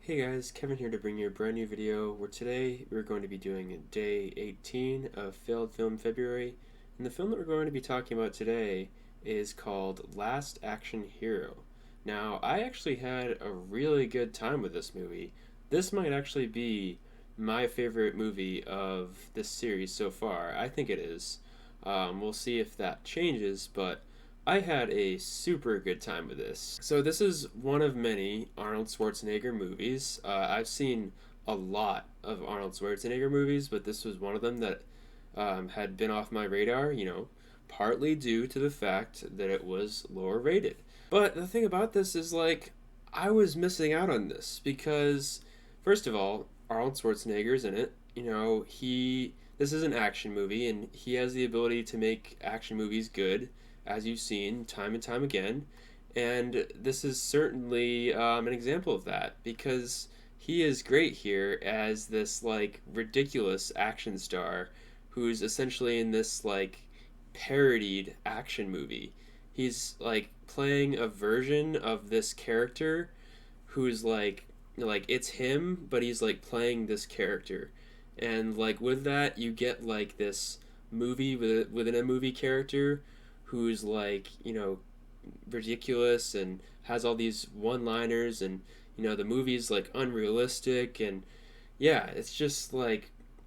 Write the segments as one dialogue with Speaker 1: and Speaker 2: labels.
Speaker 1: Hey guys, Kevin here to bring you a brand new video where today we're going to be doing day 18 of Failed Film February. And the film that we're going to be talking about today is called Last Action Hero. Now, I actually had a really good time with this movie. This might actually be my favorite movie of this series so far. I think it is. We'll see if that changes, but I had a super good time with this. So this is one of many Arnold Schwarzenegger movies. I've seen a lot of Arnold Schwarzenegger movies, but this was one of them that had been off my radar, partly due to the fact that it was lower rated. But the thing about this is, I was missing out on this because, first of all, Arnold Schwarzenegger's in it. This is an action movie, and he has the ability to make action movies good, as you've seen time and time again. And this is certainly an example of that because he is great here as this ridiculous action star who's essentially in this parodied action movie. He's playing a version of this character who's it's him, but he's playing this character. And with that you get this movie within a movie character who's ridiculous and has all these one-liners, and the movie's unrealistic, and yeah, it's just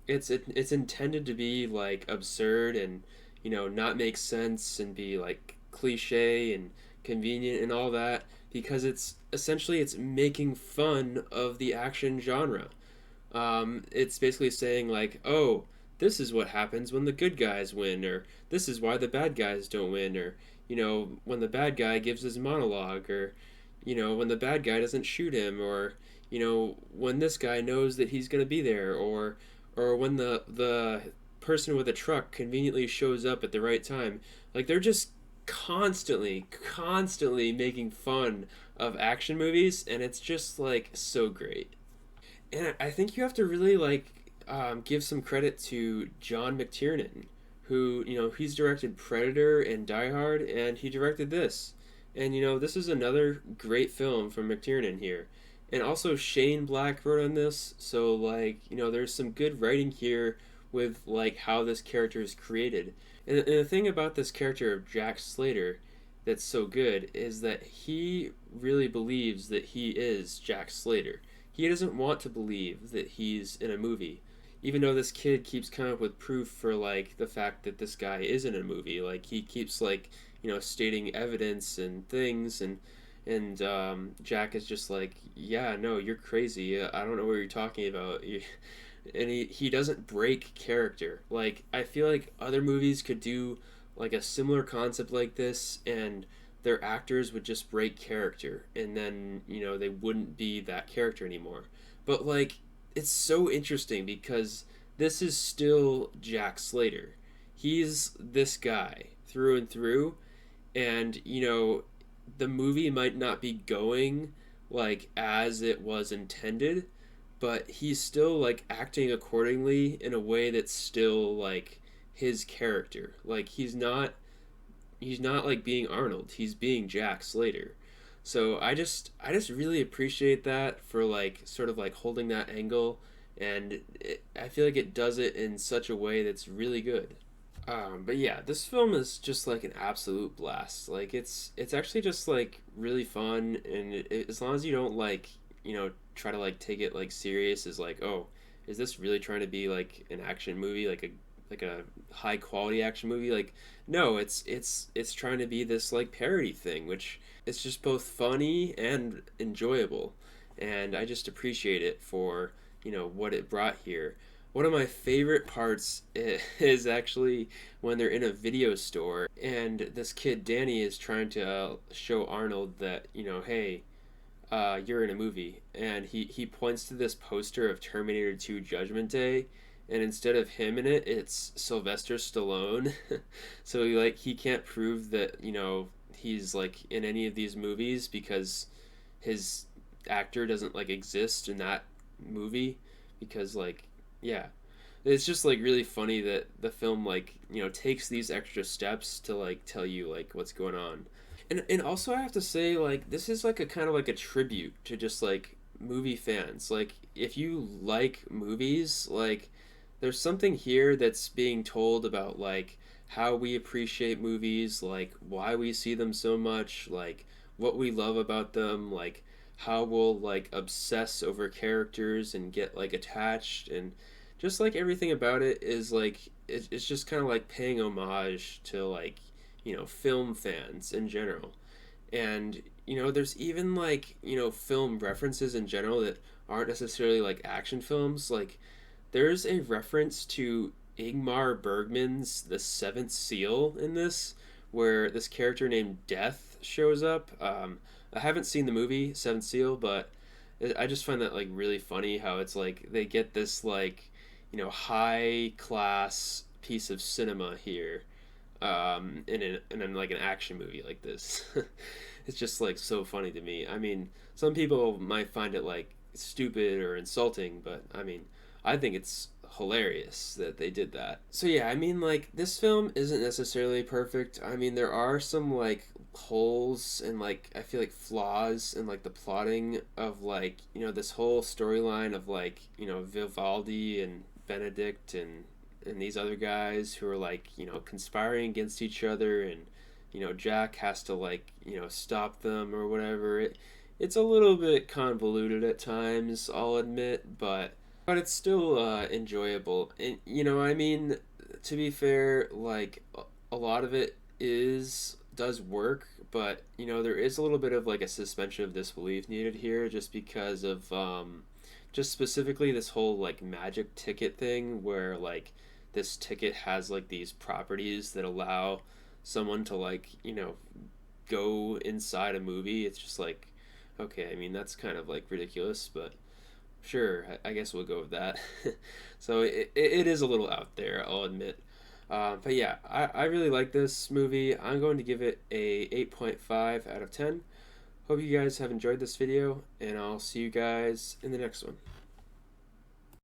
Speaker 1: it's intended to be absurd and not make sense and be cliche and convenient and all that, because it's essentially it's making fun of the action genre. It's basically saying oh, this is what happens when the good guys win, or this is why the bad guys don't win, or when the bad guy gives his monologue, or when the bad guy doesn't shoot him, or when this guy knows that he's going to be there, or when the person with a truck conveniently shows up at the right time. They're just constantly making fun of action movies, and it's just so great. And I think you have to really give some credit to John McTiernan, who he's directed Predator and Die Hard, and he directed this. And this is another great film from McTiernan here. And also Shane Black wrote on this, so there's some good writing here with how this character is created. And the thing about this character of Jack Slater that's so good is that he really believes that he is Jack Slater. He doesn't want to believe that he's in a movie, even though this kid keeps coming up with proof for the fact that this guy is in a movie. He keeps stating evidence and things, and Jack is just yeah, no, you're crazy, I don't know what you're talking about. And he doesn't break character. I feel like other movies could do a similar concept like this, and their actors would just break character, and then they wouldn't be that character anymore. But it's so interesting because this is still Jack Slater. He's this guy through and through, and the movie might not be going as it was intended, but he's still acting accordingly in a way that's still his character. He's not being Arnold. He's being Jack Slater. So I just really appreciate that for sort of holding that angle, and I feel like it does it in such a way that's really good. But yeah, this film is just an absolute blast. It's actually just really fun, and as long as you don't try to take it serious as oh, is this really trying to be an action movie, like a high quality action movie? No, it's trying to be this parody thing, which it's just both funny and enjoyable, and I just appreciate it for what it brought here. One of my favorite parts is actually when they're in a video store, and this kid Danny is trying to show Arnold that hey, you're in a movie, and he points to this poster of Terminator 2 Judgment Day, and instead of him in it, it's Sylvester Stallone. So he can't prove that he's in any of these movies because his actor doesn't exist in that movie, because yeah, it's just really funny that the film takes these extra steps to tell you what's going on. And also I have to say, this is a kind of a tribute to just movie fans. Like, if you like movies, like, there's something here that's being told about, like, how we appreciate movies, like, why we see them so much, like, what we love about them, like, how we'll, like, obsess over characters and get, like, attached. And just, like, everything about it is, like, it's just kind of like paying homage to, like, film fans in general. And there's even, like, film references in general that aren't necessarily like action films. Like, there's a reference to Ingmar Bergman's The Seventh Seal in this, where this character named Death shows up. I haven't seen the movie Seventh Seal, but I just find that, like, really funny how it's like they get this, like, high class piece of cinema here, in like an action movie like this. It's just, like, so funny to me. I mean, some people might find it, like, stupid or insulting, but I mean, I think it's hilarious that they did that. So yeah, I mean, like, this film isn't necessarily perfect. I mean, there are some, like, holes and, like, I feel like flaws in, like, the plotting of, like, this whole storyline of, like, Vivaldi and Benedict and these other guys who are, like, conspiring against each other. And Jack has to, like, stop them or whatever. It's a little bit convoluted at times, I'll admit, but it's still enjoyable. And I mean, to be fair, like, a lot of it does work, but there is a little bit of, like, a suspension of disbelief needed here, just because of just specifically this whole, like, magic ticket thing, where, like, this ticket has, like, these properties that allow someone to, like, go inside a movie. It's just like, okay, I mean, that's kind of, like, ridiculous, but sure, I guess we'll go with that. So it is a little out there, I'll admit. But yeah, I really like this movie. I'm going to give it a 8.5 out of 10. Hope you guys have enjoyed this video, and I'll see you guys in the next one.